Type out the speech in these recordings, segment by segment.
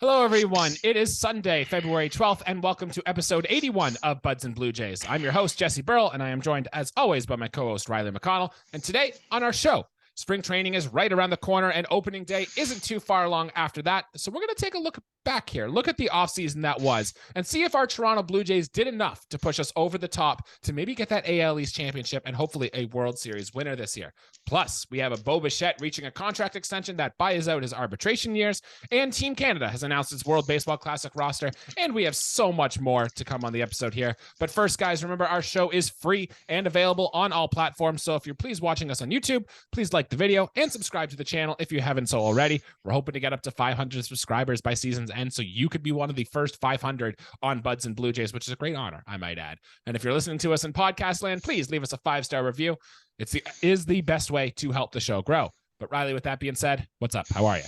Hello, everyone. It is Sunday, February 12th, and welcome to episode 81 of Buds and Blue Jays. I'm your host, Jesse Burrell, and I am joined, as always, by my co-host, Riley McConnell. And today on our show, spring training is right around the corner, and opening day isn't too far along after that. So we're going to take a look back here, look at the offseason that was, and see if our Toronto Blue Jays did enough to push us over the top to maybe get that AL East championship and hopefully a World Series winner this year. Plus, we have a Bichette reaching a contract extension that buys out his arbitration years, and Team Canada has announced its World Baseball Classic roster, and we have so much more to come on the episode here. But first, guys, remember our show is free and available on all platforms, so if you're please watching us on YouTube, please like the video and subscribe to the channel if you haven't so already. We're hoping to get up to 500 subscribers by season's end, so you could be one of the first 500 on Buds and Blue Jays, which is a great honor, I might add. And if you're listening to us in podcast land, please leave us a 5-star review. It is the best way to help the show grow. But Riley, with that being said, what's up? How are you?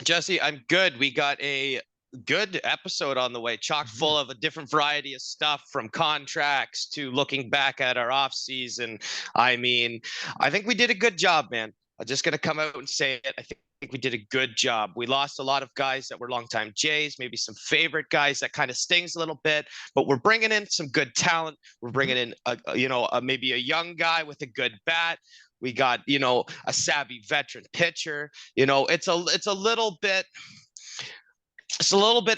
Jesse, I'm good. We got a good episode on the way, chock full of a different variety of stuff, from contracts to looking back at our off season. I think we did a good job, man. I'm just going to come out and say it. I think we did a good job. We lost a lot of guys that were longtime Jays, maybe some favorite guys that kind of stings a little bit, but we're bringing in some good talent. We're bringing in maybe a young guy with a good bat. We got, a savvy veteran pitcher. It's a little bit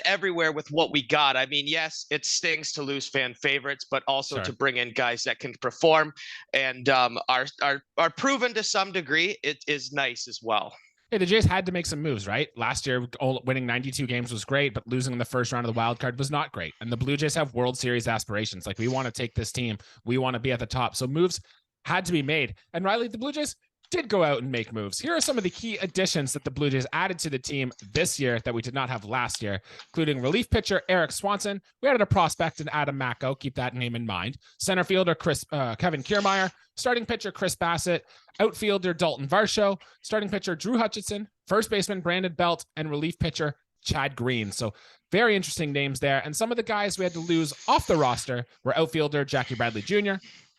everywhere with what we got. I mean, yes, it stings to lose fan favorites, but also to bring in guys that can perform and are proven to some degree. It is nice as well. Hey, the Jays had to make some moves, right? Last year, winning 92 games was great, but losing in the first round of the wild card was not great. And the Blue Jays have World Series aspirations. Like, we want to take this team. We want to be at the top. So moves had to be made. And Riley, the Blue Jays did go out and make moves. Here are some of the key additions that the Blue Jays added to the team this year that we did not have last year, including relief pitcher Eric Swanson. We added a prospect in Adam Macko. Keep that name in mind. Center fielder Kevin Kiermaier. Starting pitcher Chris Bassitt. Outfielder Dalton Varsho. Starting pitcher Drew Hutchison. First baseman Brandon Belt. And relief pitcher Chad Green. So very interesting names there. And some of the guys we had to lose off the roster were outfielder Jackie Bradley Jr.,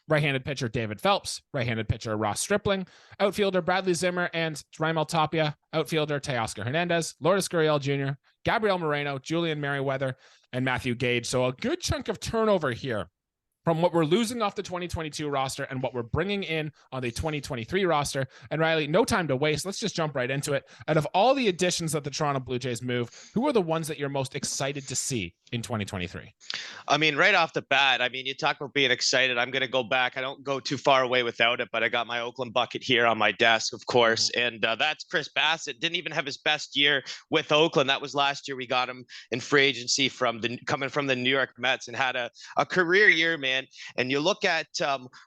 right-handed pitcher David Phelps, right-handed pitcher Ross Stripling, outfielder Bradley Zimmer and Raimel Tapia, outfielder Teoscar Hernandez, Lourdes Gurriel Jr., Gabriel Moreno, Julian Merriweather, and Matthew Gage. So a good chunk of turnover here from what we're losing off the 2022 roster and what we're bringing in on the 2023 roster. And Riley, no time to waste. Let's just jump right into it. Out of all the additions that the Toronto Blue Jays move, who are the ones that you're most excited to see in 2023? I mean, right off the bat, you talk about being excited. I'm going to go back. I don't go too far away without it, but I got my Oakland bucket here on my desk, of course. And that's Chris Bassitt. Didn't even have his best year with Oakland. That was last year. We got him in free agency coming from the New York Mets, and had a career year, man. And you look at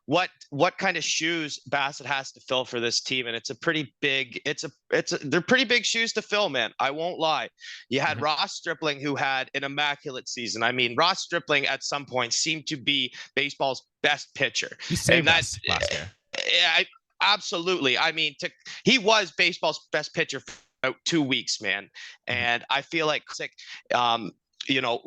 what kind of shoes Bassitt has to fill for this team, and it's a pretty big. They're pretty big shoes to fill, man. I won't lie. You had Ross Stripling, who had an immaculate season. I mean, Ross Stripling at some point seemed to be baseball's best pitcher. He saved us last year. Absolutely. I mean, he was baseball's best pitcher for about 2 weeks, man. And I feel like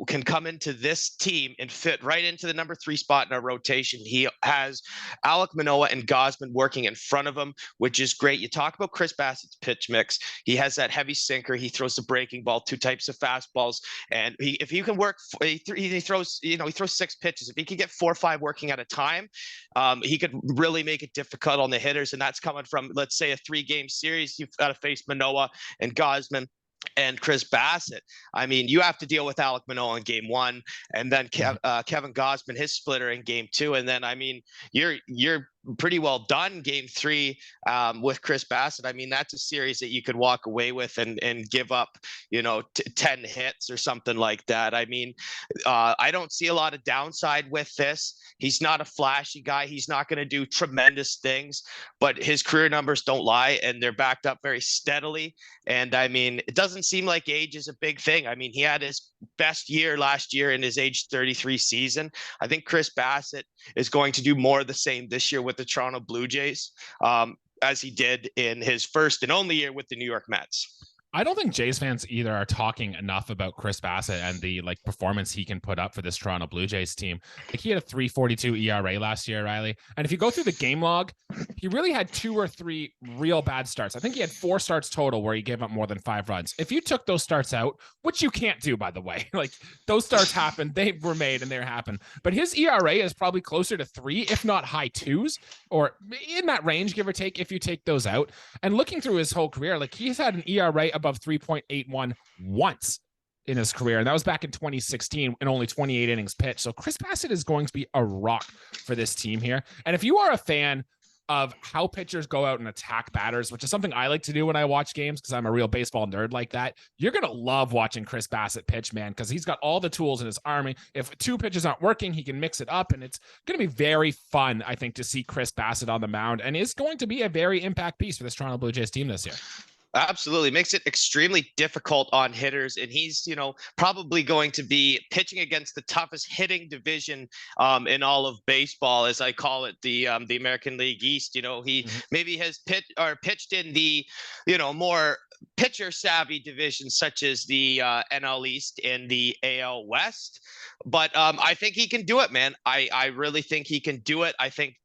can come into this team and fit right into the number 3 spot in our rotation. He has Alek Manoah and Gausman working in front of him, which is great. You talk about Chris Bassitt's pitch mix. He has that heavy sinker. He throws the breaking ball, 2 types of fastballs. And if you can work, he throws 6 pitches. If he could get 4 or 5 working at a time, he could really make it difficult on the hitters. And that's coming from, let's say, a 3-game series. You've got to face Manoah and Gausman and Chris Bassitt. I mean, you have to deal with Alek Manoah in game 1, and then Kevin Gausman, his splitter, in game 2. And then, I mean, you're pretty well done game 3 with Chris Bassitt. I mean, that's a series that you could walk away with and give up, 10 hits or something like that. I mean, I don't see a lot of downside with this. He's not a flashy guy. He's not going to do tremendous things, but his career numbers don't lie, and they're backed up very steadily. And I mean, it doesn't seem like age is a big thing. I mean, he had his best year last year in his age 33 season. I think Chris Bassitt is going to do more of the same this year with the Toronto Blue Jays, as he did in his first and only year with the New York Mets. I don't think Jays fans either are talking enough about Chris Bassitt and the like performance he can put up for this Toronto Blue Jays team. Like he had a 3.42 ERA last year, Riley. And if you go through the game log, he really had 2 or 3 real bad starts. I think he had 4 starts total where he gave up more than 5 runs. If you took those starts out, which you can't do, by the way, like those starts happened, they were made and they happened. But his ERA is probably closer to 3, if not high 2s, or in that range, give or take, if you take those out. And looking through his whole career, like he's had an ERA above 3.81 once in his career. And that was back in 2016 and only 28 innings pitched. So Chris Bassitt is going to be a rock for this team here. And if you are a fan of how pitchers go out and attack batters, which is something I like to do when I watch games because I'm a real baseball nerd like that, you're going to love watching Chris Bassitt pitch, man, because he's got all the tools in his army. If 2 pitches aren't working, he can mix it up, and it's going to be very fun, I think, to see Chris Bassitt on the mound, and is going to be a very impact piece for this Toronto Blue Jays team this year. Absolutely. Makes it extremely difficult on hitters. And he's, probably going to be pitching against the toughest hitting division in all of baseball, as I call it, the American League East. He maybe has pitched in the, more pitcher savvy divisions such as the NL East and the AL West. But I think he can do it, man. I really think he can do it. I think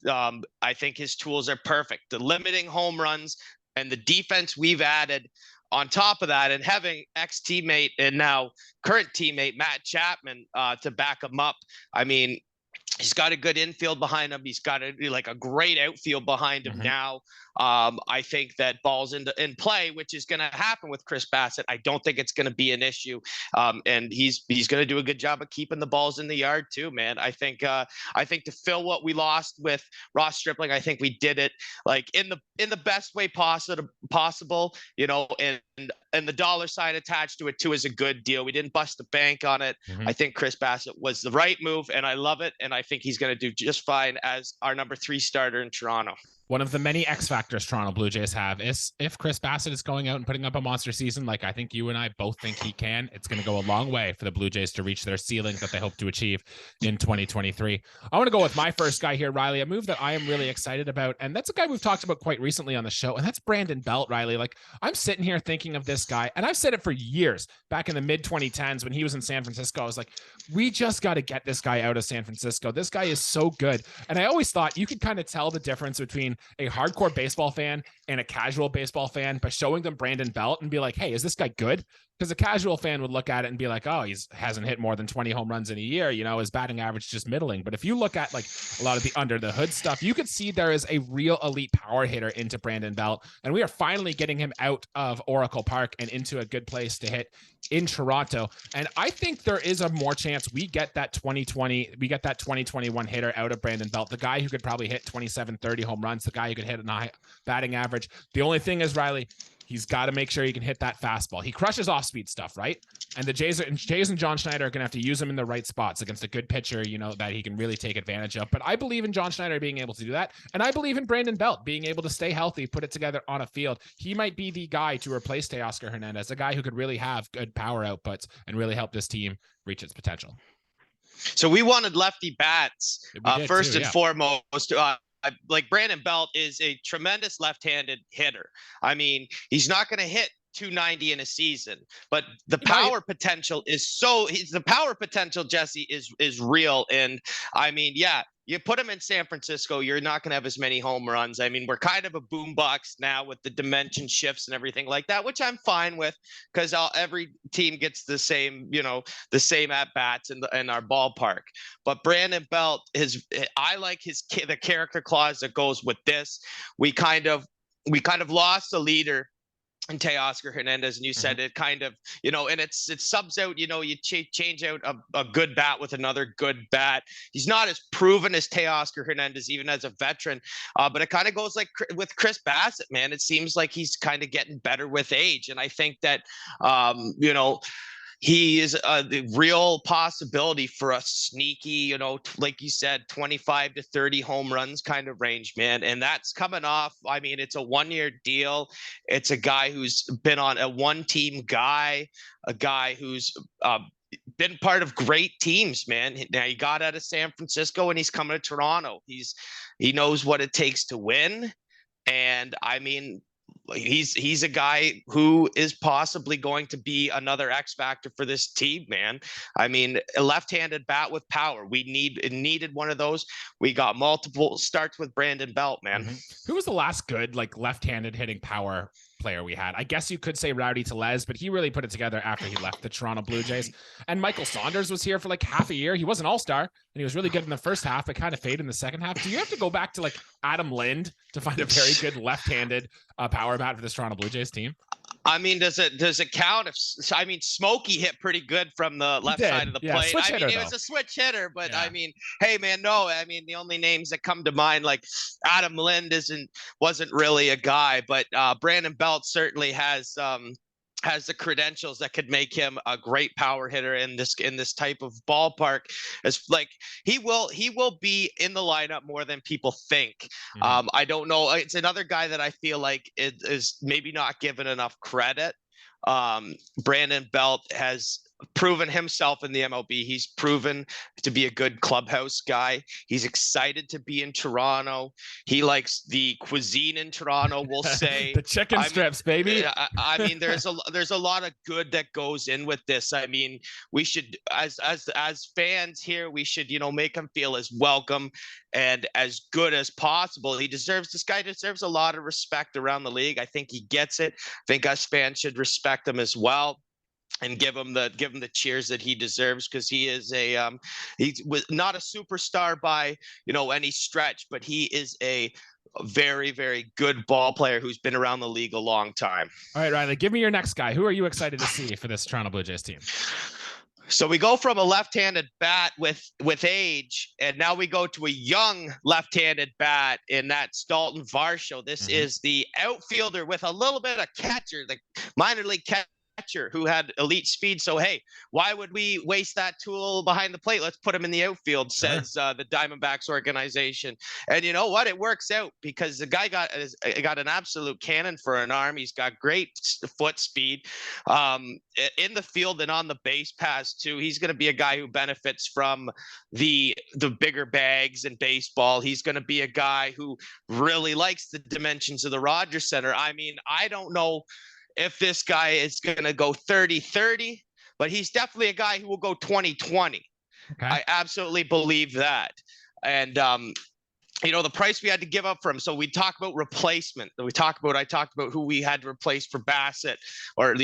his tools are perfect. The limiting home runs, and the defense we've added on top of that, and having ex-teammate and now current teammate Matt Chapman to back him up. I mean, he's got a good infield behind him. He's got a great outfield behind him now. I think that balls in play, which is going to happen with Chris Bassitt. I don't think it's going to be an issue. And he's going to do a good job of keeping the balls in the yard too, man. I think to fill what we lost with Ross Stripling, I think we did it like in the best way possible, and the dollar sign attached to it too is a good deal. We didn't bust the bank on it. I think Chris Bassitt was the right move, and I love it. And I think he's going to do just fine as our number 3 starter in Toronto. One of the many X factors Toronto Blue Jays have is if Chris Bassitt is going out and putting up a monster season, like I think you and I both think he can, it's going to go a long way for the Blue Jays to reach their ceiling that they hope to achieve in 2023. I want to go with my first guy here, Riley, a move that I am really excited about. And that's a guy we've talked about quite recently on the show. And that's Brandon Belt, Riley. Like I'm sitting here thinking of this guy, and I've said it for years back in the mid 2010s when he was in San Francisco. I was like, we just got to get this guy out of San Francisco. This guy is so good. And I always thought you could kind of tell the difference between a hardcore baseball fan and a casual baseball fan by showing them Brandon Belt and be like, hey, is this guy good? Because a casual fan would look at it and be like, oh, hasn't hit more than 20 home runs in a year. His batting average is just middling. But if you look at like a lot of the under the hood stuff, you could see there is a real elite power hitter into Brandon Belt. And we are finally getting him out of Oracle Park and into a good place to hit in Toronto. And I think there is a more chance we get that 2021 hitter out of Brandon Belt, the guy who could probably hit 27, 30 home runs, the guy who could hit a high batting average. The only thing is, Riley, he's got to make sure he can hit that fastball. He crushes off-speed stuff, right? And the Jays and John Schneider are going to have to use him in the right spots against a good pitcher, that he can really take advantage of. But I believe in John Schneider being able to do that. And I believe in Brandon Belt being able to stay healthy, put it together on a field. He might be the guy to replace Teoscar Hernandez, a guy who could really have good power outputs and really help this team reach its potential. So we wanted lefty bats first and foremost. Like Brandon Belt is a tremendous left-handed hitter. I mean, he's not going to hit 290 in a season, but the power potential is Jesse, is real. And I mean, yeah, you put him in San Francisco, you're not going to have as many home runs. I mean, we're kind of a boombox now with the dimension shifts and everything like that, which I'm fine with because every team gets the same at bats in our ballpark. But Brandon Belt I like the character clause that goes with this. We kind of lost a leader and Teoscar Hernandez, and you said it kind of, and it subs out, you change out a good bat with another good bat. He's not as proven as Teoscar Hernandez, even as a veteran, but it kind of goes like with Chris Bassitt, man. It seems like he's kind of getting better with age. And I think that, he is the real possibility for a sneaky, like you said, 25 to 30 home runs kind of range, man. And that's coming off. I mean, it's a 1-year deal. It's a guy who's been on a one-team guy, a guy who's been part of great teams, man. Now he got out of San Francisco and he's coming to Toronto. He knows what it takes to win. And I mean, he's a guy who is possibly going to be another X factor for this team, man. I mean, a left-handed bat with power. Needed one of those. We got multiple starts with Brandon Belt, man. Who was the last good like left-handed hitting power player we had? I guess you could say Rowdy Tellez, but he really put it together after he left the Toronto Blue Jays. And Michael Saunders was here for like half a year. He was an all-star and he was really good in the first half, but kind of faded in the second half. Do you have to go back to like Adam Lind to find a very good left-handed power bat for this Toronto Blue Jays team? I mean, does it count if Smokey hit pretty good from the left side of the plate? I mean, he was a switch hitter, but I mean, hey man, no, I mean, the only names that come to mind, like Adam Lind wasn't really a guy, but Brandon Belt certainly has the credentials that could make him a great power hitter in this type of ballpark. It's like he will be in the lineup more than people think. I don't know. It's another guy that I feel like is maybe not given enough credit. Brandon Belt has proven himself in the MLB. He's proven to be a good clubhouse guy. He's excited to be in Toronto. He likes the cuisine in Toronto, we'll say. The chicken strips, baby. I mean, there's a lot of good that goes in with this. I mean, we should, as fans here, we should, make him feel as welcome and as good as possible. This guy deserves a lot of respect around the league. I think he gets it. I think us fans should respect him as well and give him the cheers that he deserves, because he is he was not a superstar by any stretch, but he is a very, very good ball player who's been around the league a long time. All right, Riley, give me your next guy. Who are you excited to see for this Toronto Blue Jays team? So we go from a left-handed bat with age, and now we go to a young left-handed bat, and that's Dalton Varsho. This is the outfielder with a little bit of catcher, the minor league catcher, who had elite speed. So, hey, why would we waste that tool behind the plate? Let's put him in the outfield, says the Diamondbacks organization. And you know what? It works out, because the guy got an absolute cannon for an arm. He's got great foot speed in the field and on the base pass too. He's going to be a guy who benefits from the bigger bags in baseball. He's going to be a guy who really likes the dimensions of the Rogers Center. I mean, I don't know if this guy is going to go 30-30, but he's definitely a guy who will go 20-20. Okay. I absolutely believe that. And, the price we had to give up for him. So we talk about replacement. I talked about who we had to replace for Bassitt, or,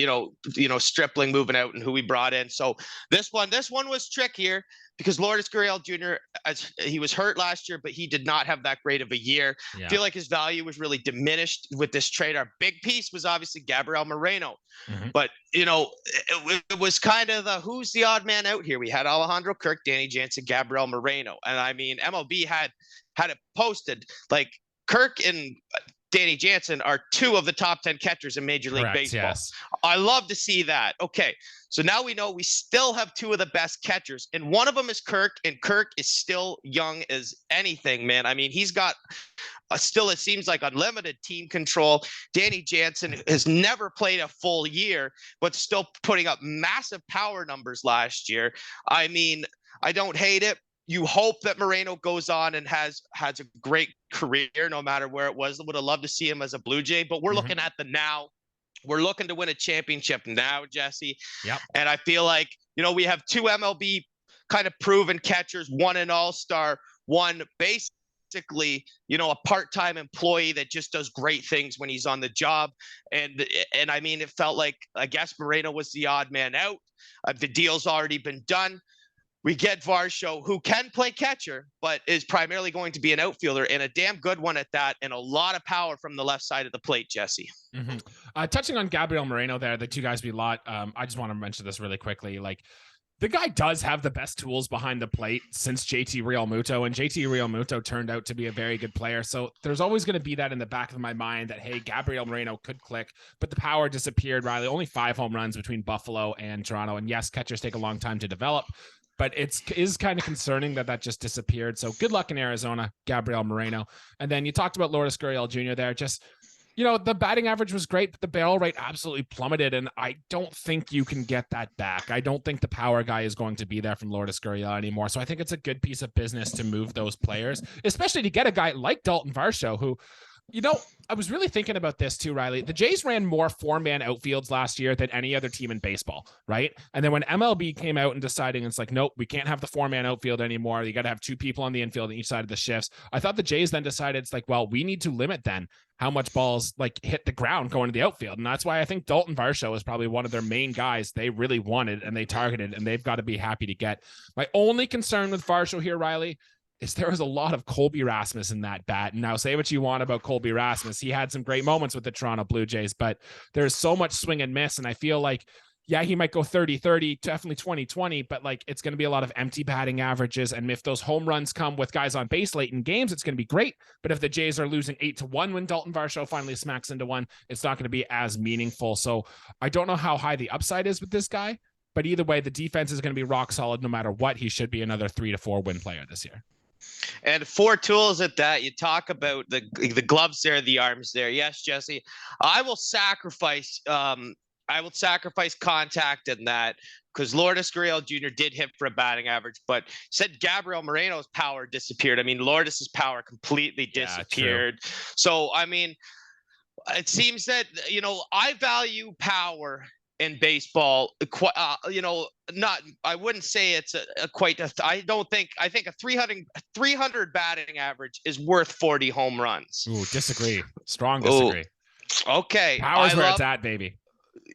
Stripling moving out, and who we brought in. So this one was trickier, because Lourdes Gurriel Jr., he was hurt last year, but he did not have that great of a year. Yeah. I feel like his value was really diminished with this trade. Our big piece was obviously Gabriel Moreno. But, it was kind of who's the odd man out here? We had Alejandro Kirk, Danny Jansen, Gabriel Moreno. And I mean, MLB had it posted like Kirk and Danny Jansen are two of the top 10 catchers in Major League Baseball. Yes. I love to see that. Okay. So now we know we still have two of the best catchers, and one of them is Kirk, and Kirk is still young as anything, man. I mean, he's got still, it seems like, unlimited team control. Danny Jansen has never played a full year, but still putting up massive power numbers last year. I mean, I don't hate it. You hope that Moreno goes on and has a great career, no matter where it was. Would have loved to see him as a Blue Jay, but we're looking at the now. We're looking to win a championship now, Jesse. Yep. And I feel like, we have two MLB kind of proven catchers, one an all-star, one basically, a part-time employee that just does great things when he's on the job. And I mean, it felt like, I guess Moreno was the odd man out. The deal's already been done. We get Varsho, who can play catcher, but is primarily going to be an outfielder, and a damn good one at that, and a lot of power from the left side of the plate, Jesse. Touching on Gabriel Moreno there, the two guys we lot, I just want to mention this really quickly. Like, the guy does have the best tools behind the plate since JT Realmuto, and JT Realmuto turned out to be a very good player. So there's always going to be that in the back of my mind that, hey, Gabriel Moreno could click, but the power disappeared, Riley. Only 5 home runs between Buffalo and Toronto. And yes, catchers take a long time to develop, but it is kind of concerning that just disappeared. So good luck in Arizona, Gabriel Moreno. And then you talked about Lourdes Gurriel Jr. there. Just, the batting average was great, but the barrel rate absolutely plummeted. And I don't think you can get that back. I don't think the power guy is going to be there from Lourdes Gurriel anymore. So I think it's a good piece of business to move those players, especially to get a guy like Dalton Varsho, who, You know, I was really thinking about this too, Riley. The Jays ran more four-man outfields last year than any other team in baseball, right? And then when MLB came out and deciding it's like, nope, we can't have the four-man outfield anymore. You got to have two people on the infield on each side of the shifts. I thought the Jays then decided it's like, well, we need to limit then how much balls like hit the ground going to the outfield. And that's why I think Dalton Varsho is probably one of their main guys they really wanted and they targeted, and they've got to be happy to get. My only concern with Varsho here, Riley, is there was a lot of Colby Rasmus in that bat. And now say what you want about Colby Rasmus. He had some great moments with the Toronto Blue Jays, but there's so much swing and miss. And I feel like, yeah, he might go 30-30, definitely 20-20, but like it's going to be a lot of empty batting averages. And if those home runs come with guys on base late in games, it's going to be great. But if the Jays are losing 8-1 when Dalton Varsho finally smacks into one, it's not going to be as meaningful. So I don't know how high the upside is with this guy, but either way, the defense is going to be rock solid no matter what. He should be another 3 to 4 win player this year. And 4 tools at that. You talk about the gloves there, the arms there. Yes, Jesse, I will sacrifice contact in that, because Lourdes Gurriel Jr. did hit for a batting average, but said Gabriel Moreno's power disappeared. I mean, Lourdes's power completely disappeared. Yeah, so, I mean, it seems that, I value power in baseball, I wouldn't say it's I think a 300 batting average is worth 40 home runs. Ooh, disagree. Strong disagree. Ooh. Okay. Power's where it's at, baby.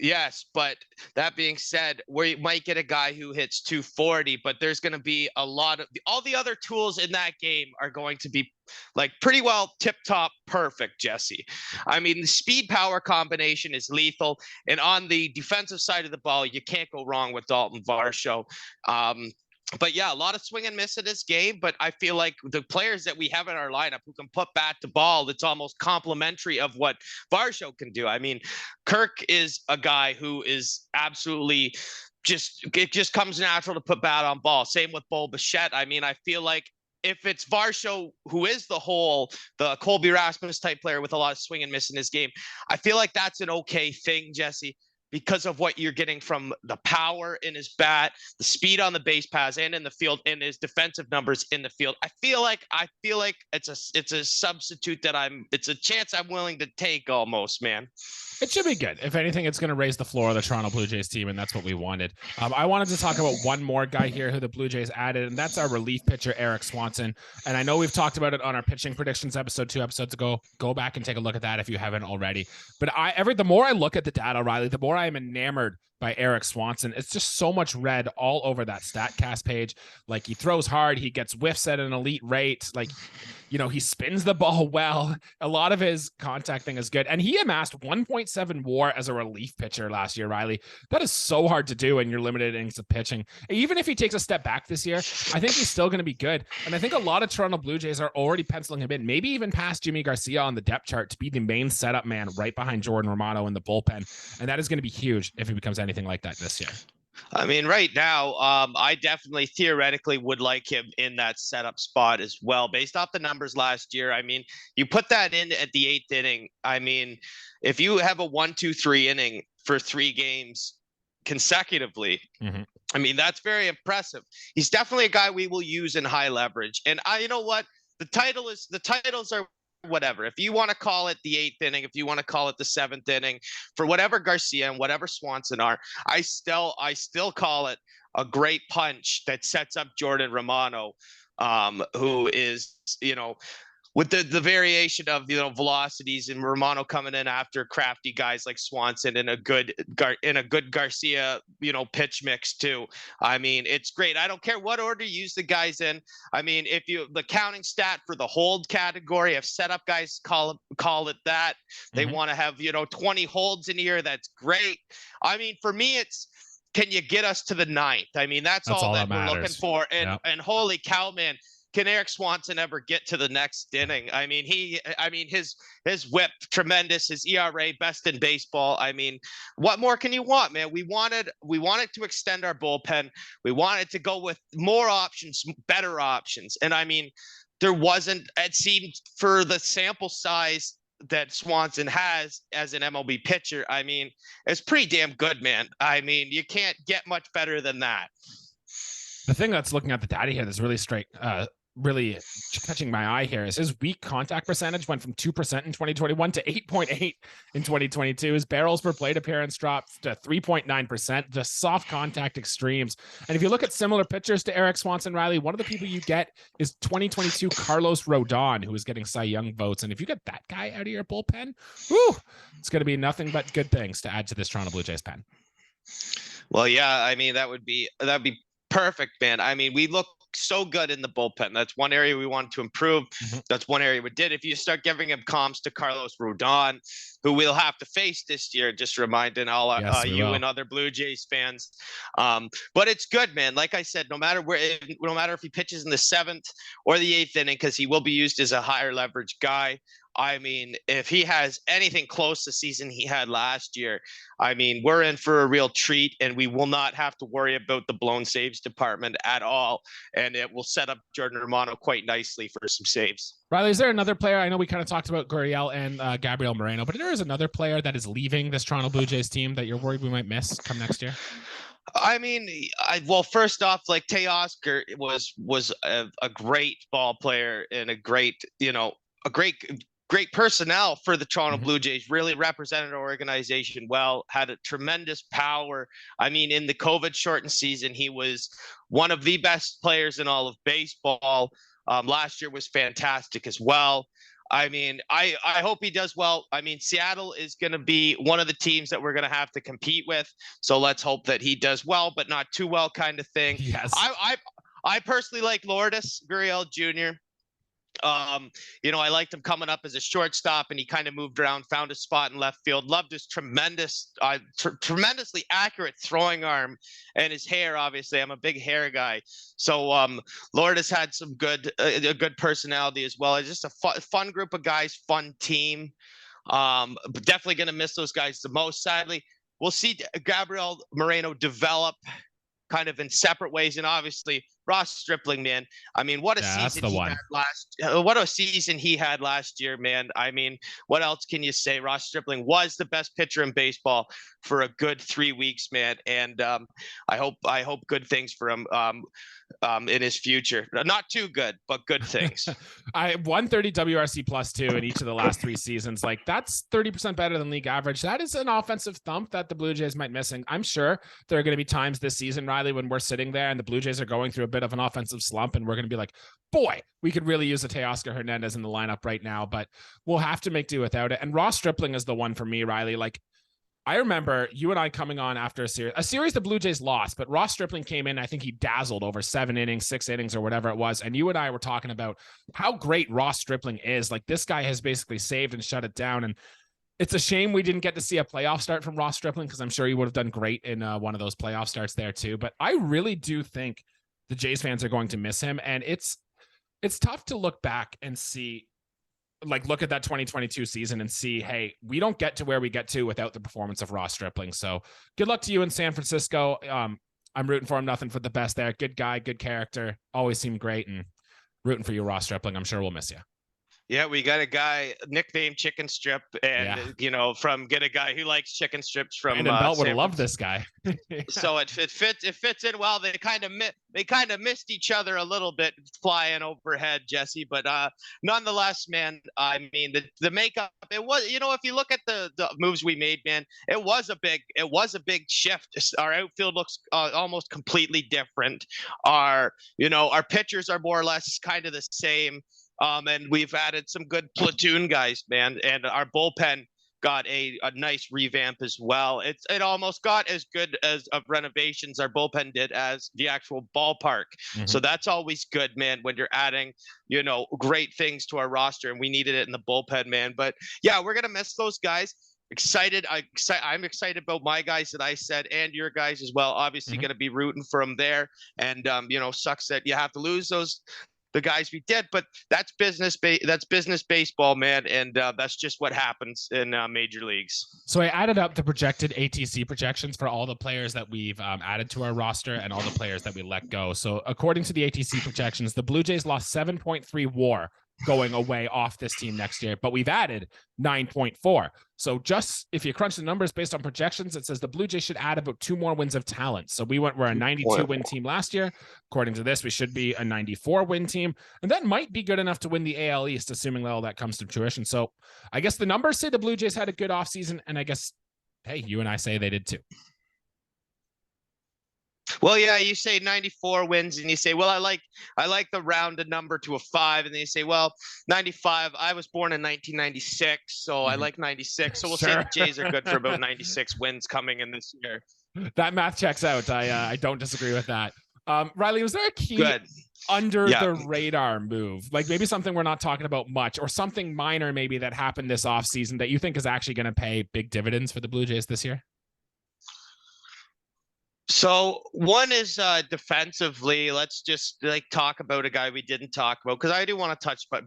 Yes, but that being said, we might get a guy who hits 240, but there's going to be a lot of all the other tools in that game are going to be like pretty well tip top perfect, Jesse. I mean, the speed power combination is lethal. And on the defensive side of the ball, you can't go wrong with Dalton Varsho. But yeah, a lot of swing and miss in this game. But I feel like the players that we have in our lineup who can put bat to ball, that's almost complimentary of what Varsho can do. I mean, Kirk is a guy who is absolutely it just comes natural to put bat on ball. Same with Bichette. I mean, I feel like if it's Varsho, who is the Colby Rasmus type player with a lot of swing and miss in his game, I feel like that's an okay thing, Jesse, because of what you're getting from the power in his bat, the speed on the base paths and in the field, and his defensive numbers in the field. I feel like it's a substitute it's a chance I'm willing to take almost, man. It should be good. If anything, it's going to raise the floor of the Toronto Blue Jays team, and that's what we wanted. I wanted to talk about one more guy here who the Blue Jays added, and that's our relief pitcher, Erik Swanson. And I know we've talked about it on our pitching predictions episode 2 episodes ago. Go back and take a look at that if you haven't already. But the more I look at the data, Riley, the more I am enamored by Erik Swanson. It's just so much red all over that StatCast page. Like, he throws hard, he gets whiffs at an elite rate. Like, he spins the ball well. A lot of his contact thing is good. And he amassed 1.7 WAR as a relief pitcher last year, Riley. That is so hard to do in your limited innings of pitching. Even if he takes a step back this year, I think he's still going to be good. And I think a lot of Toronto Blue Jays are already penciling him in, maybe even past Jimmy Garcia on the depth chart, to be the main setup man right behind Jordan Romano in the bullpen. And that is going to be huge if he becomes anything like that this year. I mean, right now, I definitely theoretically would like him in that setup spot as well, based off the numbers last year. I mean, you put that in at the 8th inning. I mean, if you have a 1-2-3 inning for 3 games consecutively, I mean, that's very impressive. He's definitely a guy we will use in high leverage. And you know what? The titles are whatever. If you want to call it the 8th inning, if you want to call it the 7th inning, for whatever Garcia and whatever Swanson are, I still call it a great punch that sets up Jordan Romano, who is, with the variation of, velocities, and Romano coming in after crafty guys like Swanson and a good Garcia, pitch mix too. I mean, it's great. I don't care what order you use the guys in. I mean, if the counting stat for the hold category, if setup guys call it that, they want to have, 20 holds in here. That's great. I mean, for me, it's, can you get us to the 9th? I mean, that's all that we're looking for. And holy cow, man. Can Erik Swanson ever get to the next inning? I mean, his whip, tremendous, his ERA, best in baseball. I mean, what more can you want, man? We wanted to extend our bullpen. We wanted to go with more options, better options. And I mean, it seemed, for the sample size that Swanson has as an MLB pitcher, I mean, it's pretty damn good, man. I mean, you can't get much better than that. The thing that's looking at the data here that's really really catching my eye here is his weak contact percentage went from 2% in 2021 to 8.8 in 2022. His barrels per plate appearance dropped to 3.9%, the soft contact extremes. And if you look at similar pitchers to Eric Swanson Riley, one of the people you get is 2022 Carlos Rodon, who is getting Cy Young votes. And if you get that guy out of your bullpen, whew, it's going to be nothing but good things to add to this Toronto Blue Jays pen. Well, yeah, I mean, that'd be perfect, man. I mean, we look so good in the bullpen. That's one area we wanted to improve. That's one area we did. If you start giving him comps to Carlos Rodon, who we'll have to face this year, just reminding all and other Blue Jays fans. But it's good, man. Like I said, no matter if he pitches in the 7th or the 8th inning, because he will be used as a higher leverage guy. I mean, if he has anything close to the season he had last year, I mean, we're in for a real treat, and we will not have to worry about the blown saves department at all. And it will set up Jordan Romano quite nicely for some saves. Riley, is there another player? I know we kind of talked about Gurriel and Gabriel Moreno, but there is another player that is leaving this Toronto Blue Jays team that you're worried we might miss come next year? I mean, well, first off, like Teoscar was a great ball player and a great personnel for the Toronto Blue Jays, really represented our organization well, had a tremendous power. I mean, in the COVID shortened season, he was one of the best players in all of baseball. Last year was fantastic as well. I mean, I hope he does well. I mean, Seattle is going to be one of the teams that we're going to have to compete with. So let's hope that he does well, but not too well kind of thing. Yes. I personally like Lourdes Gurriel Jr. I liked him coming up as a shortstop, and he kind of moved around, found a spot in left field. Loved his tremendously accurate throwing arm and his hair. Obviously, I'm a big hair guy, so Lourdes had some a good personality as well. It's just a fun group of guys, fun team. Definitely going to miss those guys the most. Sadly, we'll see Gabriel Moreno develop kind of in separate ways, and obviously Ross Stripling, man. I mean, what a season he had last year, man. I mean, what else can you say? Ross Stripling was the best pitcher in baseball for a good 3 weeks, man. And I hope good things for him in his future. Not too good, but good things. I 130 WRC +2 in each of the last 3 seasons. Like, that's 30% better than league average. That is an offensive thump that the Blue Jays might missing. I'm sure there are going to be times this season, Riley, when we're sitting there and the Blue Jays are going through a bit of an offensive slump, and we're going to be like, boy, we could really use a Teoscar Hernandez in the lineup right now, but we'll have to make do without it. And Ross Stripling is the one for me, Riley. Like, I remember you and I coming on after a series the Blue Jays lost, but Ross Stripling came in. I think he dazzled over 7 innings, 6 innings, or whatever it was. And you and I were talking about how great Ross Stripling is. Like, this guy has basically saved and shut it down. And it's a shame we didn't get to see a playoff start from Ross Stripling, because I'm sure he would have done great in one of those playoff starts there too. But I really do think the Jays fans are going to miss him. And it's tough to look back and see, like, look at that 2022 season and see, hey, we don't get to where we get to without the performance of Ross Stripling. So good luck to you in San Francisco. I'm rooting for him. Nothing but the best there. Good guy, good character. Always seemed great, and rooting for you, Ross Stripling. I'm sure we'll miss you. Yeah, we got a guy nicknamed Chicken Strip, and from get a guy who likes chicken strips from. Brandon Belt would have loved this guy. So it fits in well. They kind of missed each other a little bit flying overhead, Jesse. But nonetheless, man, I mean the makeup. It was, if you look at the moves we made, man, it was a big shift. Our outfield looks almost completely different. Our pitchers are more or less kind of the same. And we've added some good platoon guys, man. And our bullpen got a nice revamp as well. It almost got as good as of renovations our bullpen did as the actual ballpark. So that's always good, man, when you're adding, great things to our roster, and we needed it in the bullpen, man. But yeah, we're going to miss those guys. I'm excited about my guys that I said, and your guys as well. Obviously going to be rooting for them there. And, sucks that you have to lose the guys we did, but that's business baseball, man. And that's just what happens in major leagues. So I added up the projected ATC projections for all the players that we've added to our roster and all the players that we let go. So according to the ATC projections, the Blue Jays lost 7.3 WAR going away off this team next year, but we've added 9.4. So just if you crunch the numbers based on projections, it says the Blue Jays should add about 2 more wins of talent. So we're a 92 win team last year. According to this, we should be a 94 win team. And that might be good enough to win the AL East, assuming all that comes to fruition. So I guess the numbers say the Blue Jays had a good offseason. And I guess, hey, you and I say they did too. Well, yeah, you say 94 wins and you say, well, I like the rounded number to a 5. And then you say, well, 95, I was born in 1996, so I like 96. So we'll say the Jays are good for about 96 wins coming in this year. That math checks out. I don't disagree with that. Riley, was there a key under the radar move? Like maybe something we're not talking about much, or something minor maybe that happened this offseason that you think is actually going to pay big dividends for the Blue Jays this year? So one is defensively. Let's just talk about a guy we didn't talk about, because I do want to touch but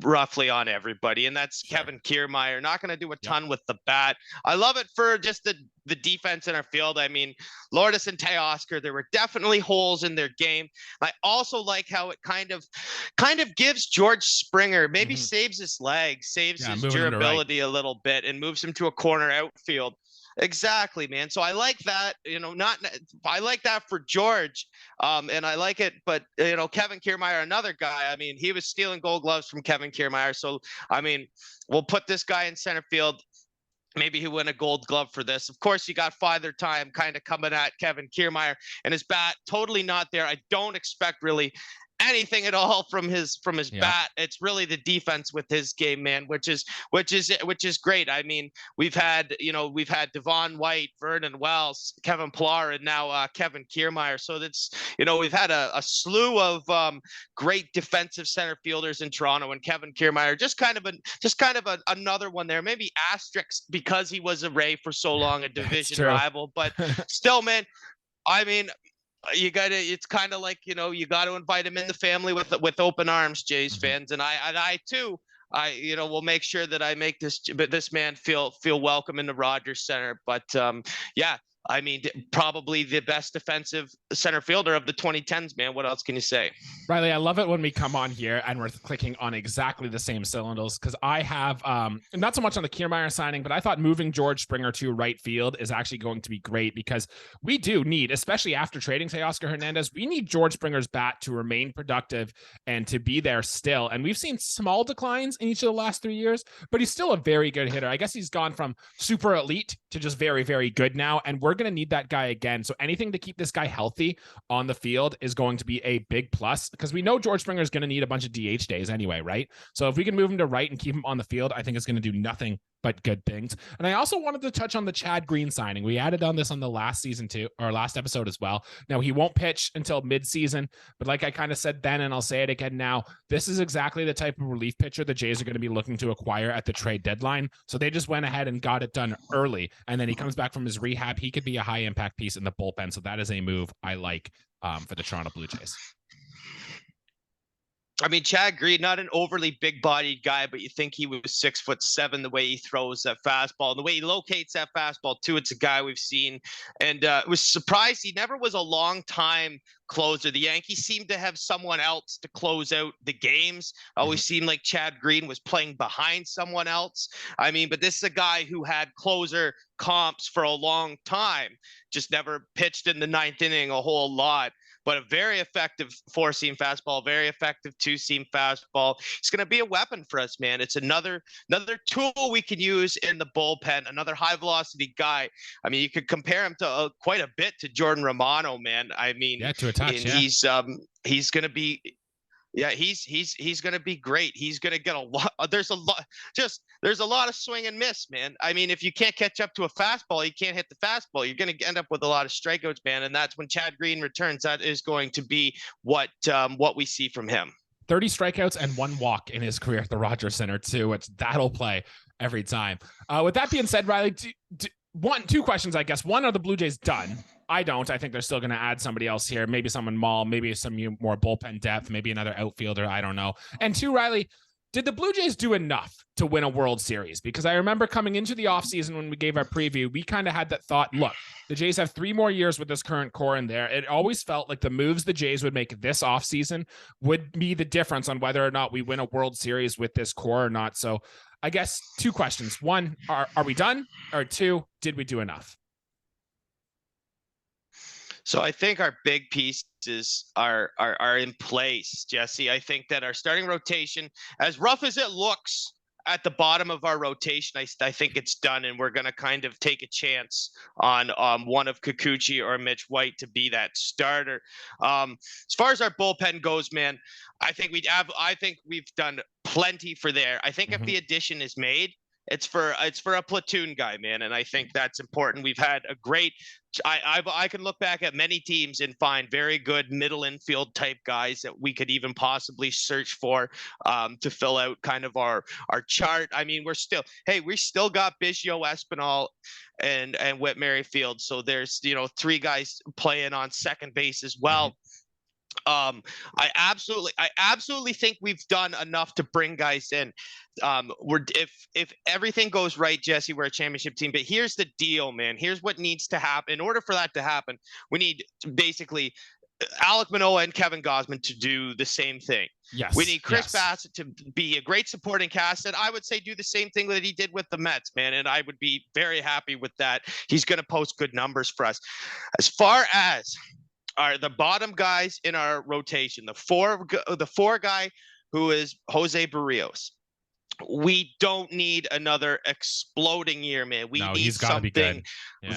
roughly on everybody, and that's Kevin Kiermaier. Not going to do a ton with the bat. I love it for just the defense in our field. I mean, Lourdes and Teoscar, there were definitely holes in their game. I also like how it kind of gives George Springer, maybe saves his legs, saves his durability a little bit, and moves him to a corner outfield. Exactly, man. So I like that, I like that for George. And I like it, but Kevin Kiermaier, another guy, I mean, he was stealing Gold Gloves from Kevin Kiermaier. So, I mean, we'll put this guy in center field. Maybe he'll win a Gold Glove for this. Of course, you got Father Time kind of coming at Kevin Kiermaier, and his bat totally not there. I don't expect really anything at all from his bat. It's really the defense with his game, man, which is great. I mean, we've had Devon White, Vernon Wells, Kevin Pillar, and now Kevin Kiermaier. So that's, we've had a slew of great defensive center fielders in Toronto, and Kevin Kiermaier just kind of another one there, maybe asterisk because he was a Ray for so long, a division rival, but still, man, I mean, it's kind of like, you got to invite him in the family with open arms, Jays fans. And I too, will make sure that I make this man feel welcome in the Rogers Center. But I mean, probably the best defensive center fielder of the 2010s, man. What else can you say? Riley, I love it when we come on here and we're clicking on exactly the same cylinders, because I have not so much on the Kiermaier signing, but I thought moving George Springer to right field is actually going to be great, because we do need, especially after trading Teoscar Hernandez, we need George Springer's bat to remain productive and to be there still. And we've seen small declines in each of the last 3 years, but he's still a very good hitter. I guess he's gone from super elite to just very, very good now. And we're going to need that guy again. So anything to keep this guy healthy on the field is going to be a big plus, because we know George Springer is going to need a bunch of DH days anyway, right? So if we can move him to right and keep him on the field, I think it's going to do nothing but good things. And I also wanted to touch on the Chad Green signing. We added on this on the last episode as well. Now, he won't pitch until mid-season, but like I kind of said then, and I'll say it again now, this is exactly the type of relief pitcher the Jays are going to be looking to acquire at the trade deadline. So they just went ahead and got it done early. And then he comes back from his rehab. He could be a high impact piece in the bullpen. So that is a move I like for the Toronto Blue Jays. I mean, Chad Green, not an overly big-bodied guy, but you think he was 6'7", the way he throws that fastball and the way he locates that fastball too. It's a guy we've seen, and was surprised he never was a long-time closer. The Yankees seemed to have someone else to close out the games. Always seemed like Chad Green was playing behind someone else. I mean, but this is a guy who had closer comps for a long time, just never pitched in the ninth inning a whole lot. But a very effective four-seam fastball, very effective two-seam fastball. It's going to be a weapon for us, man. It's another tool we can use in the bullpen, another high-velocity guy. I mean, you could compare him to quite a bit to Jordan Romano, man. I mean, to a touch, he's going to be – yeah, he's going to be great. He's going to get a lot. There's a lot of swing and miss, man. I mean, if you can't catch up to a fastball, you can't hit the fastball. You're going to end up with a lot of strikeouts, man. And that's when Chad Green returns. That is going to be what we see from him. 30 strikeouts and 1 walk in his career at the Rogers Center too, which that'll play every time. With that being said, Riley, two questions, I guess. One, are the Blue Jays done? I don't. I think they're still going to add somebody else here. Maybe someone Maul, maybe some more bullpen depth, maybe another outfielder. I don't know. And 2, Riley, did the Blue Jays do enough to win a World Series, because I remember coming into the offseason when we gave our preview, we kind of had that thought, look, the Jays have 3 more years with this current core in there. It always felt like the moves the Jays would make this offseason would be the difference on whether or not we win a World Series with this core or not. So I guess 2 questions. 1, are we done? Or 2, did we do enough? So I think our big pieces are in place, Jesse. I think that our starting rotation, as rough as it looks at the bottom of our rotation, I think it's done, and we're going to kind of take a chance on one of Kikuchi or Mitch White to be that starter. As far as our bullpen goes, man, I think we've done plenty for there. I think if the addition is made, it's for a platoon guy, man, and I think that's important. We've had a great. I can look back at many teams and find very good middle infield type guys that we could even possibly search for to fill out kind of our chart. I mean, we still got Bichette, Espinal, and Whit Merrifield. So there's 3 guys playing on second base as well. I absolutely think we've done enough to bring guys in. If everything goes right, Jesse, we're a championship team. But here's the deal, man. Here's what needs to happen. In order for that to happen, we need basically Alek Manoah and Kevin Gausman to do the same thing. Yes. We need Chris Bassitt to be a great supporting cast, and I would say do the same thing that he did with the Mets, man. And I would be very happy with that. He's going to post good numbers for us. As far as are the bottom guys in our rotation, the four guy who is Jose Barrios. We don't need another exploding year, man. We need something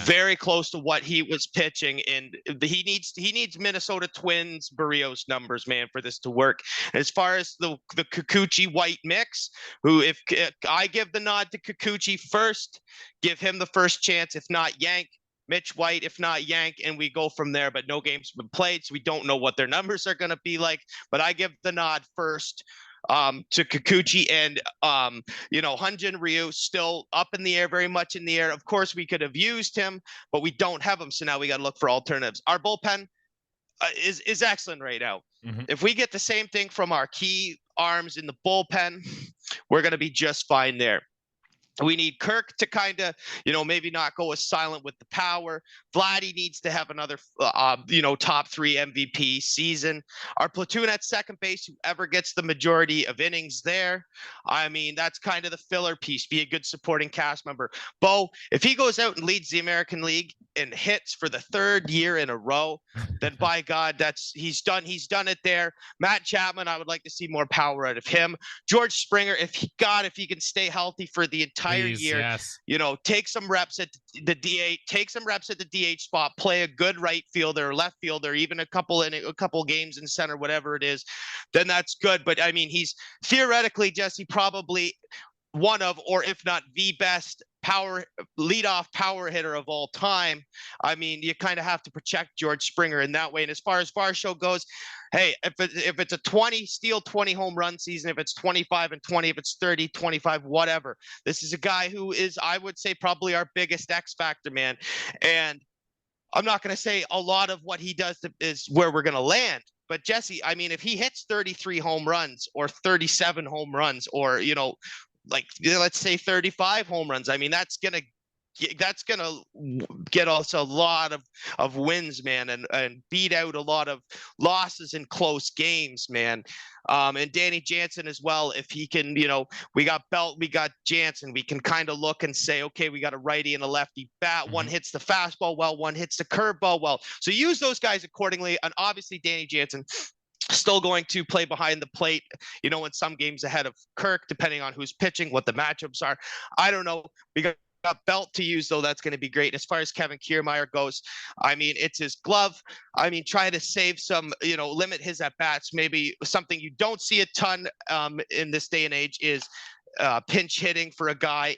very close to what he was pitching, and he needs Minnesota Twins Barrios numbers, man, for this to work. As far as the Kikuchi White mix, who if I give the nod to Kikuchi first, give him the first chance. If not, yank Mitch White, if not yank, and we go from there. But no games have been played, so we don't know what their numbers are going to be like. But I give the nod first to Kikuchi, and Hyun-Jin Ryu still up in the air, very much in the air. Of course, we could have used him, but we don't have him, so now we got to look for alternatives. Our bullpen is excellent right now. If we get the same thing from our key arms in the bullpen, we're going to be just fine there. We need Kirk to kind of, maybe not go as silent with the power. Vladdy needs to have another, top 3 MVP season. Our platoon at second base, whoever gets the majority of innings there, I mean, that's kind of the filler piece. Be a good supporting cast member. Bo, if he goes out and leads the American League and hits for the 3rd year in a row, then by God, he's done it there. Matt Chapman, I would like to see more power out of him. George Springer, if he can stay healthy for the entire year, take some reps at the DH spot, play a good right fielder or left fielder, even a couple games in center, whatever it is, then that's good. But I mean, he's theoretically, Jesse, probably one of, or if not the best leadoff power hitter of all time. I mean, you kind of have to protect George Springer in that way. And as far as Varsho goes, hey, if it's a 20 home run season, if it's 25 and 20, if it's 30, 25, whatever, this is a guy who is, I would say, probably our biggest X factor, man. And I'm not going to say a lot of what he does is where we're going to land. But Jesse, I mean, if he hits 33 home runs or 37 home runs, or, let's say 35 home runs, I mean, that's gonna get us a lot of wins, man, and beat out a lot of losses in close games, man. And Danny Jansen as well, if he can, we got Belt, we got Jansen, we can kind of look and say, okay, we got a righty and a lefty bat. One hits the fastball well, one hits the curveball well. So use those guys accordingly. And obviously Danny Jansen still going to play behind the plate, in some games ahead of Kirk, depending on who's pitching, what the matchups are. I don't know. We got Belt to use, though. That's going to be great. As far as Kevin Kiermaier goes, I mean, it's his glove. I mean, try to save some, limit his at-bats. Maybe something you don't see a ton in this day and age is pinch hitting for a guy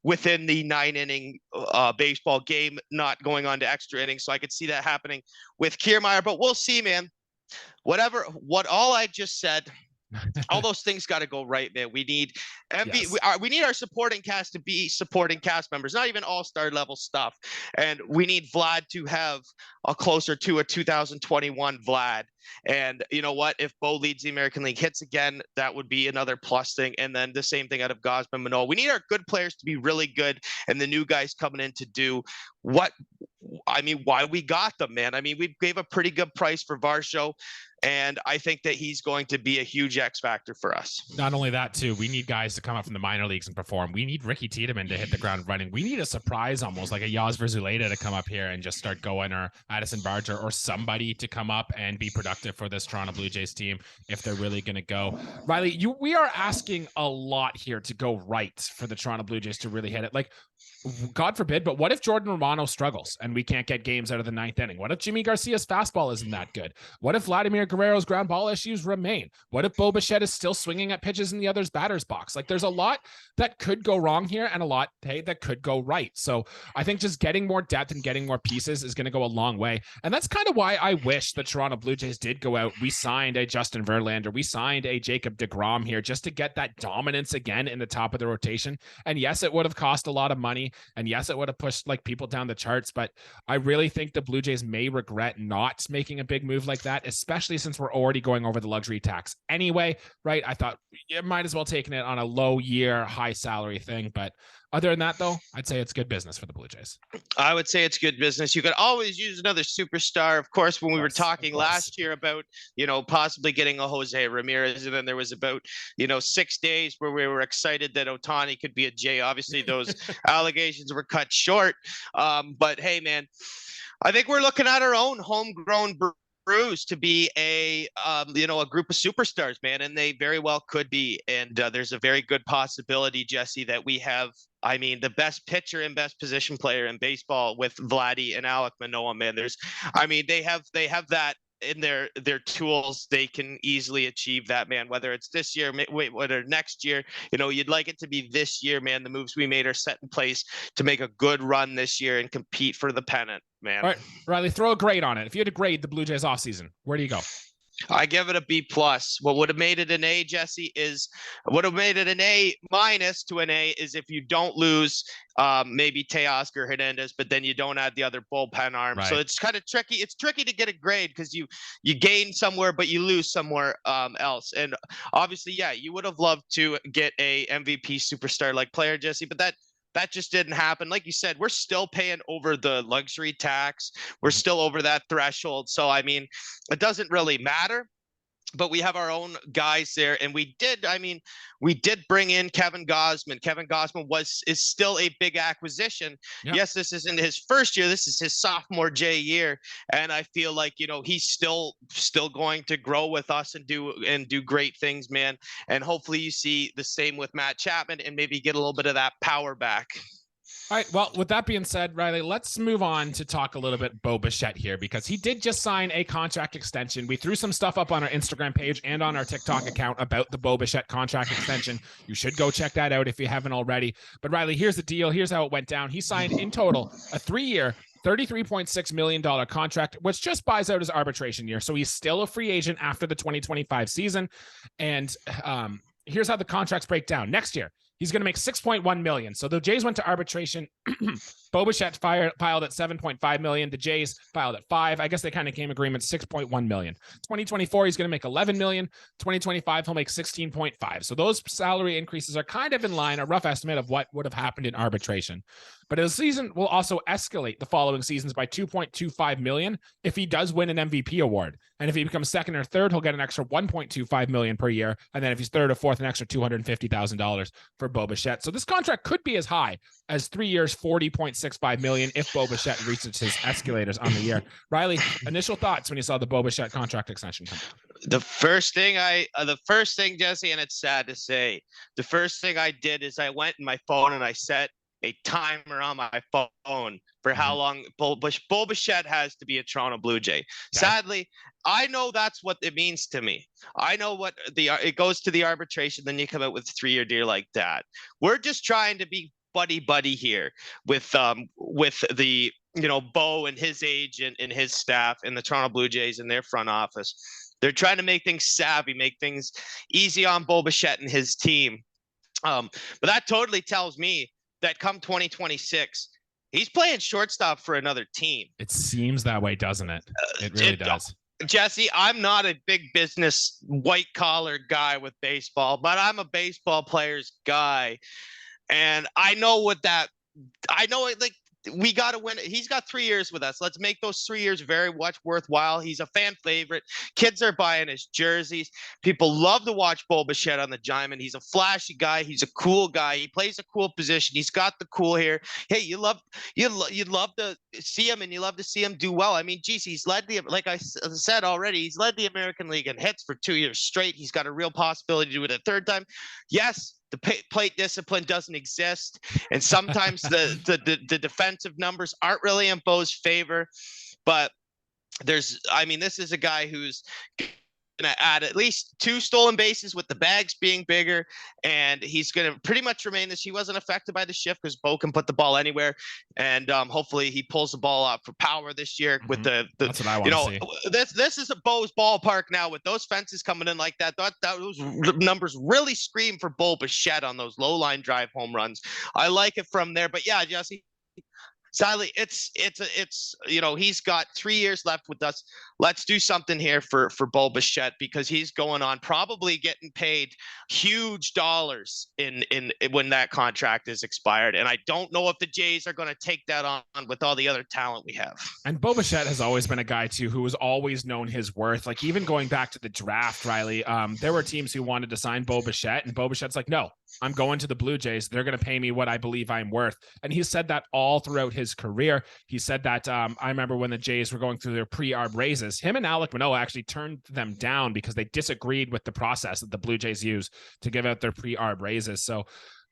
within the 9-inning baseball game, not going on to extra innings. So I could see that happening with Kiermaier, but we'll see, man. All I just said, All those things got to go right, man. We need Yes. we need our supporting cast to be supporting cast members, not even all-star level stuff. And we need Vlad to have a closer to a 2021 Vlad. And you know what? If Bo leads the American League hits again, that would be another plus thing. And then the same thing out of Gosman Manoah. We need our good players to be really good, and the new guys coming in to do what why we got them, man. I mean, we gave a pretty good price for Varsho, and I think that he's going to be a huge X factor for us. Not only that, too, we need guys to come up from the minor leagues and perform. We need Ricky Tiedemann to hit the ground running. We need a surprise, almost like a Yasver Zuleta, to come up here and just start going, or Addison Barger, or somebody to come up and be productive for this Toronto Blue Jays team if they're really going to go. Riley, we are asking a lot here to go right for the Toronto Blue Jays to really hit it. Like, God forbid, but what if Jordan Romano struggles and we can't get games out of the ninth inning? What if Jimmy Garcia's fastball isn't that good? What if Vladimir Guerrero's ground ball issues remain? What if Bo Bichette is still swinging at pitches in the other's batter's box? Like, there's a lot that could go wrong here and a lot, hey, that could go right. So I think just getting more depth and getting more pieces is going to go a long way. And that's kind of why I wish the Toronto Blue Jays did go out. We signed a Justin Verlander. We signed a Jacob deGrom here just to get that dominance again in the top of the rotation. And yes, it would have cost a lot of money. And yes, it would have pushed like people down the charts, but I really think the Blue Jays may regret not making a big move like that, especially since we're already going over the luxury tax anyway, right? I thought you might as well taking it on a low year, high salary thing. But other than that, though, I'd say it's good business for the Blue Jays. I would say it's good business. You could always use another superstar. Of course, when we were talking last year about, possibly getting a Jose Ramirez, and then there was about, 6 days where we were excited that Ohtani could be a J. Obviously, those allegations were cut short. But hey, man, I think we're looking at our own homegrown Bruce to be a group of superstars, man, and they very well could be. And there's a very good possibility, Jesse, that we have, the best pitcher and best position player in baseball with Vladdy and Alek Manoah, man. They have that in their tools. They can easily achieve that, man, whether it's this year, whether next year. You'd like it to be this year, man. The moves we made are set in place to make a good run this year and compete for the pennant, man. All right, Riley, throw a grade on it. If you had to grade the Blue Jays offseason, where do you go? I give it a B+. What would have made it an A, Jesse, is would have made it an A- to an A is if you don't lose maybe Teoscar Hernandez, but then you don't add the other bullpen arm. Right. So it's kind of tricky. It's tricky to get a grade because you gain somewhere, but you lose somewhere else. And obviously, yeah, you would have loved to get a MVP superstar like player, Jesse, but that just didn't happen. Like you said, we're still paying over the luxury tax. We're still over that threshold. So, it doesn't really matter. But we have our own guys there, and we did bring in Kevin Gausman. Kevin Gausman is still a big acquisition. Yep. Yes, this isn't his first year. This is his sophomore J year, and I feel like he's still going to grow with us and do great things, man. And hopefully you see the same with Matt Chapman and maybe get a little bit of that power back. All right. Well, with that being said, Riley, let's move on to talk a little bit Bo Bichette here, because he did just sign a contract extension. We threw some stuff up on our Instagram page and on our TikTok account about the Bo Bichette contract extension. You should go check that out if you haven't already. But Riley, here's the deal. Here's how it went down. He signed in total a 3-year, $33.6 million contract, which just buys out his arbitration year. So he's still a free agent after the 2025 season. And here's how the contracts break down. Next year, he's going to make $6.1 million. So the Jays went to arbitration. Bo Bichette filed at $7.5 million. The Jays filed at $5 million. I guess they kind of came agreement $6.1 million. 2024, he's going to make $11 million. 2025, he'll make $16.5 million. So those salary increases are kind of in line, a rough estimate of what would have happened in arbitration. But his season will also escalate the following seasons by $2.25 million if he does win an MVP award. And if he becomes second or third, he'll get an extra $1.25 million per year. And then if he's third or fourth, an extra $250,000 for Bo Bichette. So this contract could be as high as 3 years, $40.65 million if Bo Bichette reaches his escalators on the year. Riley, initial thoughts when you saw the Bo Bichette contract extension come out? The first thing, Jesse, and it's sad to say, the first thing I did is I went in my phone and I set a timer on my phone for how long Bo Bichette has to be a Toronto Blue Jay. Okay. Sadly, I know that's what it means to me. I know what it goes to the arbitration, then you come out with a 3-year deal like that. We're just trying to be buddy here with the Bo and his agent and his staff and the Toronto Blue Jays and their front office. They're trying to make things savvy, make things easy on Bo Bichette and his team. But that totally tells me that come 2026, he's playing shortstop for another team. It seems that way, doesn't it? It really does. Jesse, I'm not a big business white collar guy with baseball, but I'm a baseball player's guy. And I know what that, I know it, like, we got to win. He's got 3 years with us. Let's make those 3 years very much worthwhile. He's a fan favorite. Kids are buying his jerseys. People love to watch Bo Bichette on the diamond. He's a flashy guy. He's a cool guy. He plays a cool position. He's got the cool hair. Hey, you'd love to see him, and you love to see him do well. I mean, geez, he's led the, like I said already, he's led the American League in hits for 2 years straight. He's got a real possibility to do it a third time. Yes, the plate discipline doesn't exist, and sometimes the defensive numbers aren't really in Bo's favor. But this is a guy who's going to add at least 2 stolen bases with the bags being bigger, and he's going to pretty much remain this. He wasn't affected by the shift because Bo can put the ball anywhere, and hopefully he pulls the ball out for power this year with the That's what I want to see. This is a Bo's ballpark now with those fences coming in like that. Those numbers really scream for Bo Bichette on those low line drive home runs. I like it from there, but yeah, Jesse, sadly, it's he's got 3 years left with us. Let's do something here for Bo Bichette, because he's going on probably getting paid huge dollars in when that contract is expired. And I don't know if the Jays are going to take that on with all the other talent we have. And Bo Bichette has always been a guy too who has always known his worth. Like even going back to the draft, Riley, there were teams who wanted to sign Bo Bichette, and Bo Bichette's like, no, I'm going to the Blue Jays. They're going to pay me what I believe I'm worth. And he said that all throughout his career. He said that I remember when the Jays were going through their pre-arb raises, him and Alek Manoah actually turned them down because they disagreed with the process that the Blue Jays use to give out their pre-arb raises. So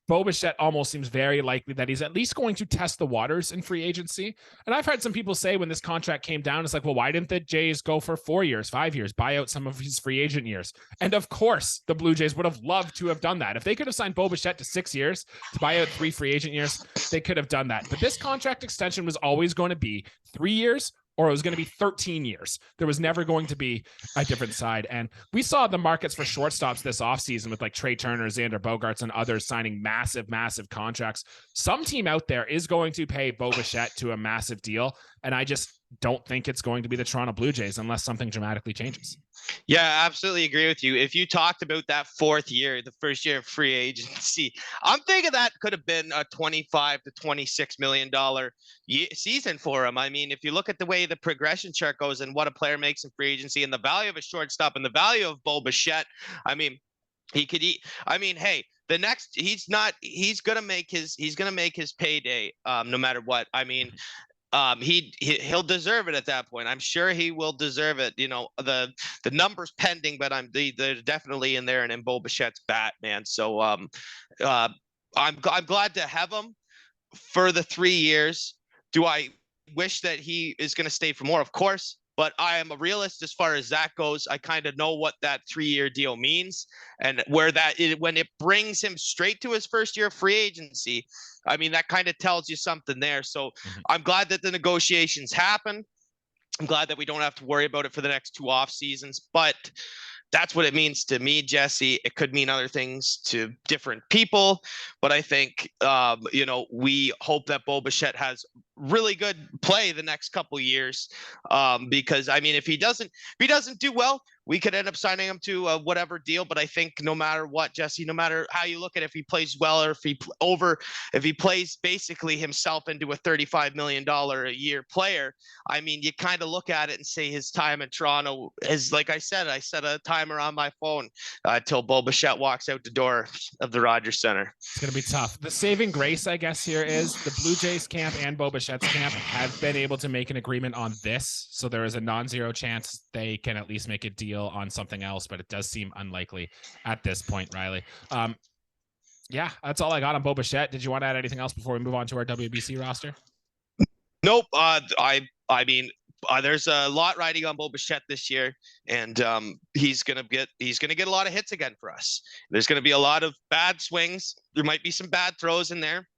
Bo Bichette almost seems very likely that he's at least going to test the waters in free agency. And I've heard some people say when this contract came down, it's like, well, why didn't the Jays go for 4 years, 5 years, buy out some of his free agent years? And of course, the Blue Jays would have loved to have done that. If they could have signed Bo Bichette to 6 years to buy out 3 free agent years, they could have done that. But this contract extension was always going to be 3 years, or it was going to be 13 years. There was never going to be a different side. And we saw the markets for shortstops this offseason with like Trey Turner, Xander Bogaerts, and others signing massive, massive contracts. Some team out there is going to pay Bo Bichette to a massive deal. And I just don't think it's going to be the Toronto Blue Jays unless something dramatically changes. Yeah, absolutely agree with you. If you talked about that 4th year, the first year of free agency, I'm thinking that could have been a $25 to $26 million season for him. I mean, if you look at the way the progression chart goes and what a player makes in free agency and the value of a shortstop and the value of Bo Bichette, I mean, he could eat. I mean, hey, the next he's going to make his payday no matter what. I mean, he'll deserve it at that point. I'm sure he will deserve it. You know, the numbers pending, but they're definitely in there and in Bo Bichette's bat, man. So I'm glad to have him for the 3 years. Do I wish that he is going to stay for more? Of course. But I am a realist as far as that goes. I kind of know what that 3-year deal means, and when it brings him straight to his first year of free agency, I mean, that kind of tells you something there. So I'm glad that the negotiations happen. I'm glad that we don't have to worry about it for the next 2 off seasons, but that's what it means to me, Jesse. It could mean other things to different people, but I think, we hope that Bo Bichette has really good play the next couple of years, because I mean, if he doesn't do well, we could end up signing him to whatever deal. But I think no matter what, Jesse, no matter how you look at it, if he plays well or if he plays basically himself into a $35 million a year player, I mean, you kind of look at it and say his time in Toronto is, like I set a timer on my phone till Bo Bichette walks out the door of the Rogers Center. It's going to be tough. The saving grace, I guess, here is the Blue Jays camp and Bo Bichette's camp have been able to make an agreement on this. So there is a non-zero chance they can at least make a deal on something else, but it does seem unlikely at this point, Riley. Yeah, that's all I got on Bo Bichette. Did you want to add anything else before we move on to our WBC roster? Nope. I mean, there's a lot riding on Bo Bichette this year, and he's gonna get a lot of hits again for us. There's gonna be a lot of bad swings. There might be some bad throws in there,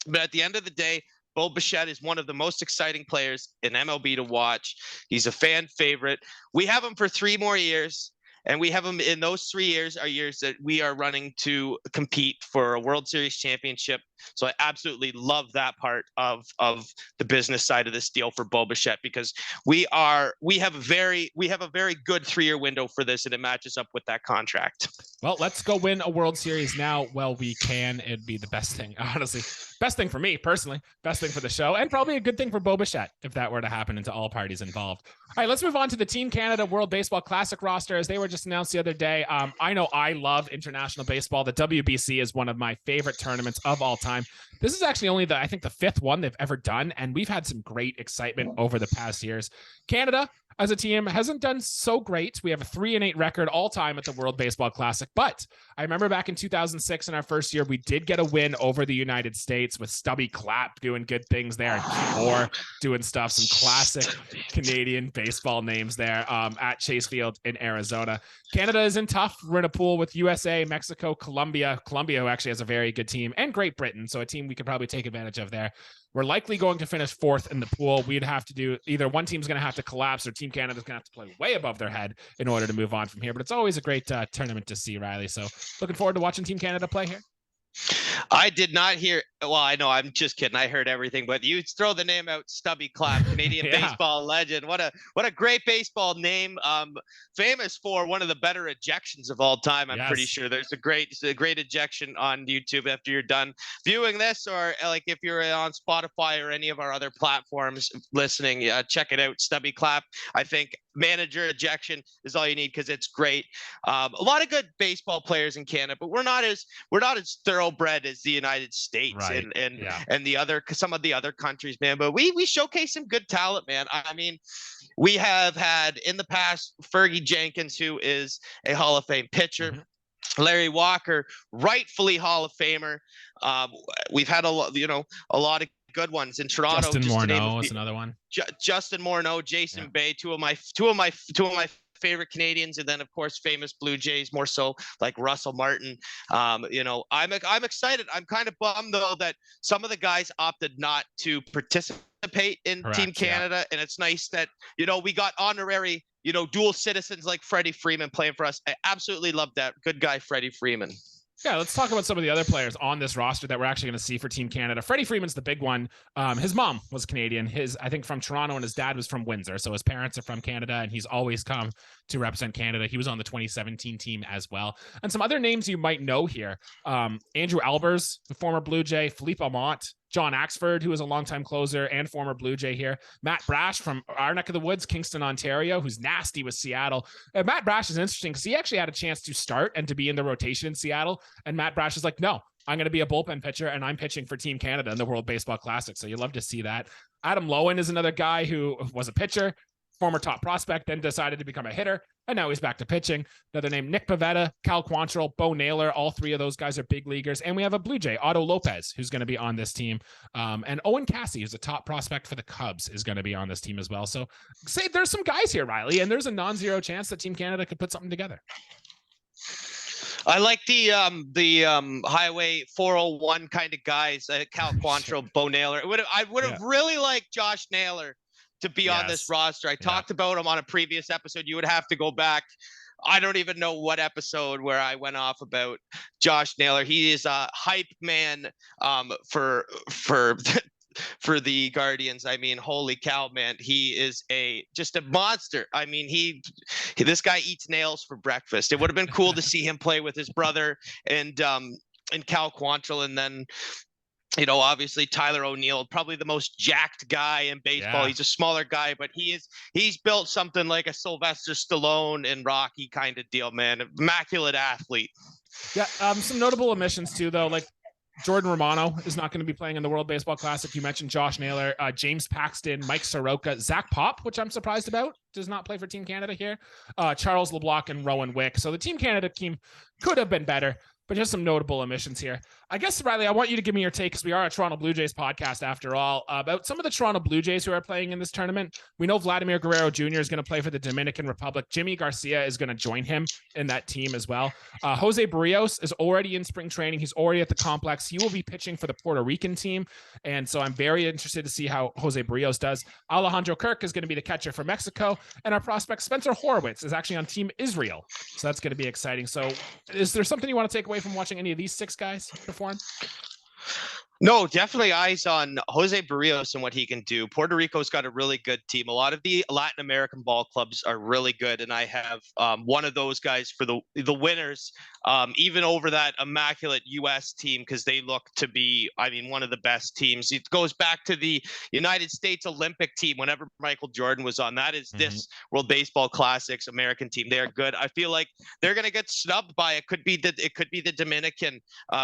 but at the end of the day, Bo Bichette is one of the most exciting players in MLB to watch. He's a fan favorite. We have him for 3 more years. And we have him in those 3 years are years that we are running to compete for a World Series championship. So I absolutely love that part of the business side of this deal for Bo Bichette, because we have a very good 3-year window for this, and it matches up with that contract. Well, let's go win a World Series now. Well, we can. It'd be the best thing, honestly. Best thing for me personally, best thing for the show, and probably a good thing for Bo Bichette if that were to happen, and to all parties involved. All right, let's move on to the Team Canada World Baseball Classic roster, as they were just announced the other day. I know I love international baseball. The WBC is one of my favorite tournaments of all time. This is actually only I think the 5th one they've ever done, and we've had some great excitement over the past years. Canada, as a team, hasn't done so great. We have a 3-8 record all time at the World Baseball Classic, but I remember back in 2006 in our first year, we did get a win over the United States with Stubby Clapp doing good things there, and Keyboard doing stuff, some classic Canadian baseball names there at Chase Field in Arizona. Canada is in tough. We're in a pool with USA, Mexico, Colombia, who actually has a very good team, and Great Britain, so a team we could probably take advantage of there. We're likely going to finish 4th in the pool. We'd have to do either one team's going to have to collapse, or Team Canada's going to have to play way above their head in order to move on from here. But it's always a great tournament to see, Riley. So looking forward to watching Team Canada play here. I did not hear. Well, I know, I'm just kidding. I heard everything, but you throw the name out, Stubby Clapp, Canadian baseball legend. What a great baseball name. Famous for one of the better ejections of all time. I'm pretty sure there's a great ejection on YouTube after you're done viewing this, or like if you're on Spotify or any of our other platforms listening, check it out. Stubby Clapp. I think manager ejection is all you need, because it's great. A lot of good baseball players in Canada, but we're not as thoroughbred as the United States, right, and some of the other countries, man. But we showcase some good talent, man. I mean, we have had in the past Fergie Jenkins, who is a Hall of Fame pitcher. Mm-hmm. Larry Walker, rightfully Hall of Famer. We've had a lot of good ones in Toronto. Justin Morneau is another one. Justin Morneau, Jason Bay, two of my favorite Canadians, and then of course famous Blue Jays, more so like Russell Martin. I'm excited. I'm kind of bummed though that some of the guys opted not to participate in Team Canada, and it's nice that we got honorary dual citizens like Freddie Freeman playing for us. I absolutely love that. Good guy, Freddie Freeman. Yeah, let's talk about some of the other players on this roster that we're actually going to see for Team Canada. Freddie Freeman's the big one. His mom was Canadian. I think from Toronto, and his dad was from Windsor. So his parents are from Canada, and he's always come to represent Canada. He was on the 2017 team as well. And some other names you might know here. Andrew Albers, the former Blue Jay, Philippe Aumont, John Axford, who is a longtime closer and former Blue Jay here. Matt Brash from our neck of the woods, Kingston, Ontario, who's nasty with Seattle. And Matt Brash is interesting because he actually had a chance to start and to be in the rotation in Seattle. And Matt Brash is like, no, I'm going to be a bullpen pitcher, and I'm pitching for Team Canada in the World Baseball Classic. So you love to see that. Adam Lowen is another guy who was a pitcher, former top prospect, then decided to become a hitter, and now he's back to pitching. Another name, Nick Pivetta, Cal Quantrill, Bo Naylor. All 3 of those guys are big leaguers. And we have a Blue Jay, Otto Lopez, who's going to be on this team. And Owen Cassie, who's a top prospect for the Cubs, is going to be on this team as well. So say there's some guys here, Riley, and there's a non-zero chance that Team Canada could put something together. I like the Highway 401 kind of guys, Cal Quantrill, Bo Naylor. I would have really liked Josh Naylor to be on this roster. I talked about him on a previous episode. You would have to go back. I don't even know what episode where I went off about Josh Naylor. He is a hype man for the Guardians. I mean, holy cow, man. He is just a monster. I mean, this guy eats nails for breakfast. It would have been cool to see him play with his brother and Cal Quantrill, and then obviously Tyler O'Neill, probably the most jacked guy in baseball. He's a smaller guy, but he's built something like a Sylvester Stallone and Rocky kind of deal, man. Immaculate athlete. Yeah, some notable omissions too, though. Like Jordan Romano is not going to be playing in the World Baseball Classic. You mentioned Josh Naylor, James Paxton, Mike Soroka, Zach Pop, which I'm surprised about, does not play for Team Canada here. Charles LeBlanc and Rowan Wick. So the Team Canada team could have been better. but just some notable omissions here. I guess, Riley, I want you to give me your take, because we are a Toronto Blue Jays podcast after all, about some of the Toronto Blue Jays who are playing in this tournament. We know Vladimir Guerrero Jr. is going to play for the Dominican Republic. Jimmy Garcia is going to join him in that team as well. Jose Barrios is already in spring training. He's already at the complex. He will be pitching for the Puerto Rican team. And so I'm very interested to see how Jose Barrios does. Alejandro Kirk is going to be the catcher for Mexico. And our prospect Spencer Horowitz is actually on Team Israel. So that's going to be exciting. So is there something you want to take away from watching any of these 6 guys perform? No, definitely eyes on Jose Barrios and what he can do. Puerto Rico's got a really good team. A lot of the Latin American ball clubs are really good, and I have one of those guys for the winners, even over that immaculate U.S. team, because they look to be, I mean, one of the best teams. It goes back to the United States Olympic team whenever Michael Jordan was on. That is this World Baseball Classics American team. They are good. I feel like they're going to get snubbed by it could be the Dominican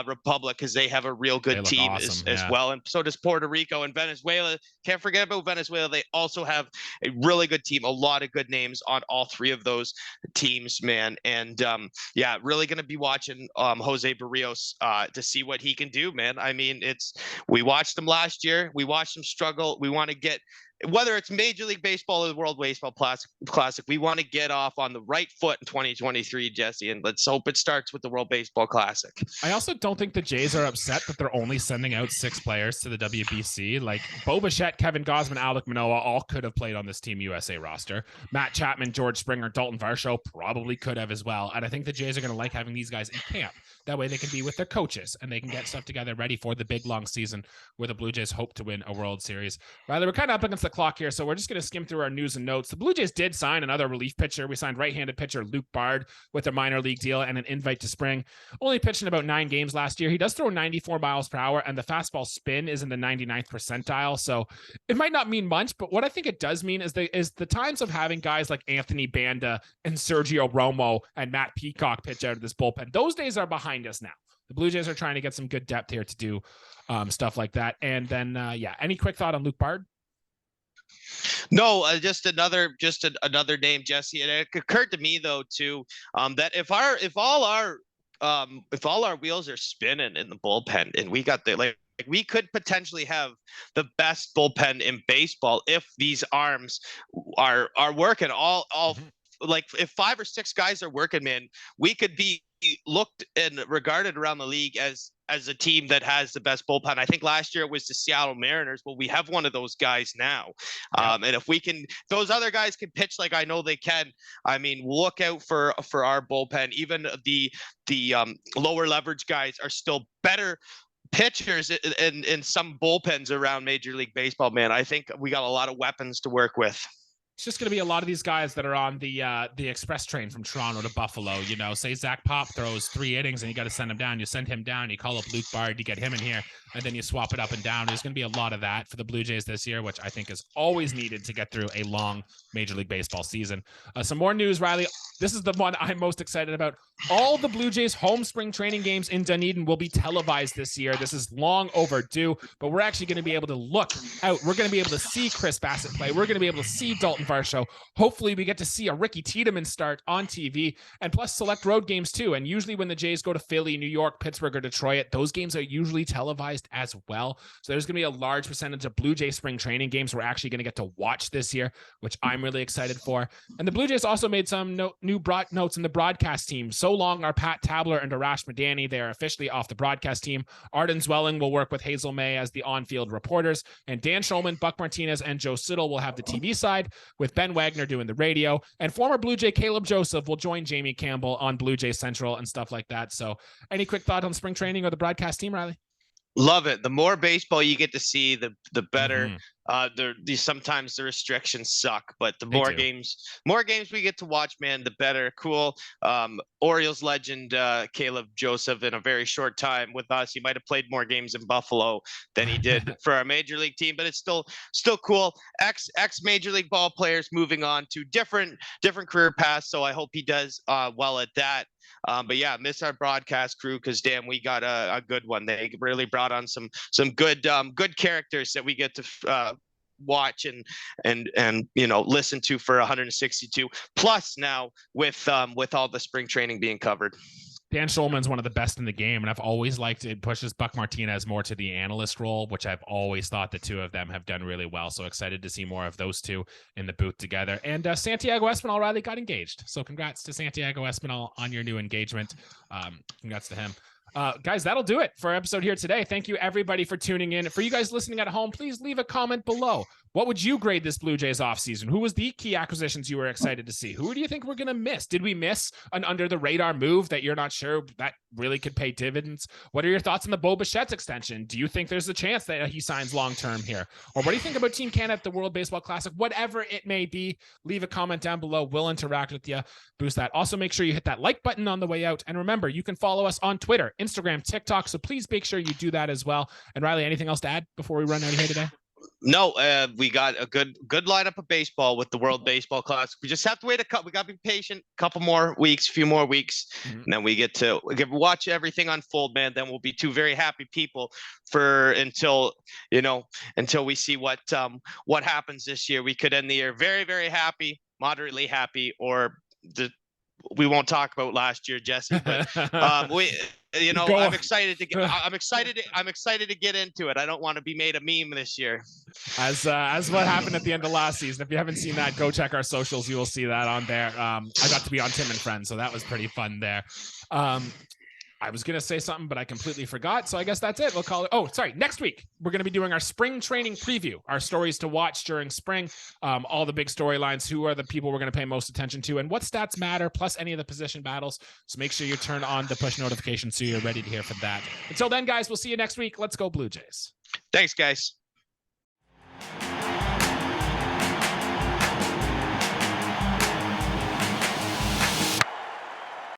Republic, because they have a real good team. Awesome. As well, and so does Puerto Rico and Venezuela. Can't forget about Venezuela. They also have a really good team, a lot of good names on all 3 of those teams, man. And yeah, really going to be watching Jose Barrios to see what he can do, man. I mean, we watched him last year. We watched him struggle. We want to get, whether it's Major League Baseball or the World Baseball Classic, we want to get off on the right foot in 2023, Jesse, and let's hope it starts with the World Baseball Classic. I also don't think the Jays are upset that they're only sending out 6 players to the WBC. Like Bo Bichette, Kevin Gausman, Alek Manoah all could have played on this Team USA roster. Matt Chapman, George Springer, Dalton Varsho probably could have as well. And I think the Jays are going to like having these guys in camp. That way they can be with their coaches and they can get stuff together ready for the big long season where the Blue Jays hope to win a World Series. Rather, we're kind of up against the clock here, so we're just going to skim through our news and notes. The Blue Jays did sign another relief pitcher. We signed right-handed pitcher Luke Bard with a minor league deal and an invite to spring. Only pitched in about 9 games last year. He does throw 94 miles per hour, and the fastball spin is in the 99th percentile. So it might not mean much, but what I think it does mean is the times of having guys like Anthony Banda and Sergio Romo and Matt Peacock pitch out of this bullpen. Those days are behind us now. The Blue Jays are trying to get some good depth here to do stuff like that. And then, any quick thought on Luke Bard? No, just another name, Jesse. And it occurred to me though too, that if all our wheels are spinning in the bullpen, and we got we could potentially have the best bullpen in baseball if these arms are working all. Like if 5 or 6 guys are working, man, we could be looked and regarded around the league as a team that has the best bullpen. I think last year it was the Seattle Mariners. Well, we have one of those guys now. And if those other guys can pitch like I know they can, I mean, look out for our bullpen. Even the lower leverage guys are still better pitchers in some bullpens around Major League Baseball, man. I think we got a lot of weapons to work with. It's just going to be a lot of these guys that are on the express train from Toronto to Buffalo. You know, say Zach Pop throws 3 innings and you got to send him down. You send him down, you call up Luke Bard, you get him in here, and then you swap it up and down. There's going to be a lot of that for the Blue Jays this year, which I think is always needed to get through a long Major League Baseball season. Some more news, Riley. This is the one I'm most excited about. All the Blue Jays home spring training games in Dunedin will be televised this year. This is long overdue, but we're actually going to be able to look out. We're going to be able to see Chris Bassitt play. We're going to be able to see Dalton Varsho. Hopefully we get to see a Ricky Tiedemann start on TV, and plus select road games too. And usually when the Jays go to Philly, New York, Pittsburgh, or Detroit, those games are usually televised as well. So there's going to be a large percentage of Blue Jay spring training games we're actually going to get to watch this year, which I'm really excited for. And the Blue Jays also made some new notes in the broadcast team. So long are Pat Tabler and Arash Madani. They are officially off the broadcast team. Arden Zwelling will work with Hazel May as the on-field reporters, and Dan Schulman, Buck Martinez, and Joe Siddle will have the TV side, with Ben Wagner doing the radio, and former Blue Jay Caleb Joseph will join Jamie Campbell on Blue Jay Central and stuff like that. So any quick thought on spring training or the broadcast team, Riley? Love it. The more baseball you get to see, the better. Sometimes the restrictions suck, but the more games we get to watch, man, the better. Cool. Orioles legend Caleb Joseph, in a very short time with us, he might have played more games in Buffalo than he did for our major league team, but it's still cool. Ex major league ball players moving on to different career paths, so I hope he does well at that. But yeah, miss our broadcast crew, because damn, we got a good one. They really brought on some good characters that we get to watch and listen to for 162 plus now with all the spring training being covered. Dan Schulman's one of the best in the game, and I've always liked it. Pushes Buck Martinez more to the analyst role, which I've always thought the two of them have done really well. So excited to see more of those two in the booth together. And Santiago Espinal Riley got engaged. So congrats to Santiago Espinal on your new engagement. Congrats to him. Guys, that'll do it for our episode here today. Thank you, everybody, for tuning in. For you guys listening at home, please leave a comment below. What would you grade this Blue Jays offseason? Who was the key acquisitions you were excited to see? Who do you think we're going to miss? Did we miss an under-the-radar move that you're not sure that really could pay dividends? What are your thoughts on the Bo Bichette extension? Do you think there's a chance that he signs long-term here? Or what do you think about Team Canada at the World Baseball Classic? Whatever it may be, leave a comment down below. We'll interact with you. Boost that. Also, make sure you hit that like button on the way out. And remember, you can follow us on Twitter, Instagram, TikTok. So please make sure you do that as well. And Riley, anything else to add before we run out of here today? No, we got a good lineup of baseball with the World Baseball Classic. We just have to wait we got to be patient, a few more weeks, and then we get to watch everything unfold, man. Then we'll be two very happy people until we see what happens this year. We could end the year very, very happy, moderately happy, or we won't talk about last year, Jesse, but I'm excited to get into it. I don't want to be made a meme this year. As what happened at the end of last season. If you haven't seen that, go check our socials. You will see that on there. I got to be on Tim and Friends, so that was pretty fun there. I was going to say something, but I completely forgot. So I guess that's it. We'll call it. Oh, sorry. Next week, we're going to be doing our spring training preview, our stories to watch during spring, all the big storylines, who are the people we're going to pay most attention to, and what stats matter, plus any of the position battles. So make sure you turn on the push notifications so you're ready to hear from that. Until then, guys, we'll see you next week. Let's go Blue Jays. Thanks, guys.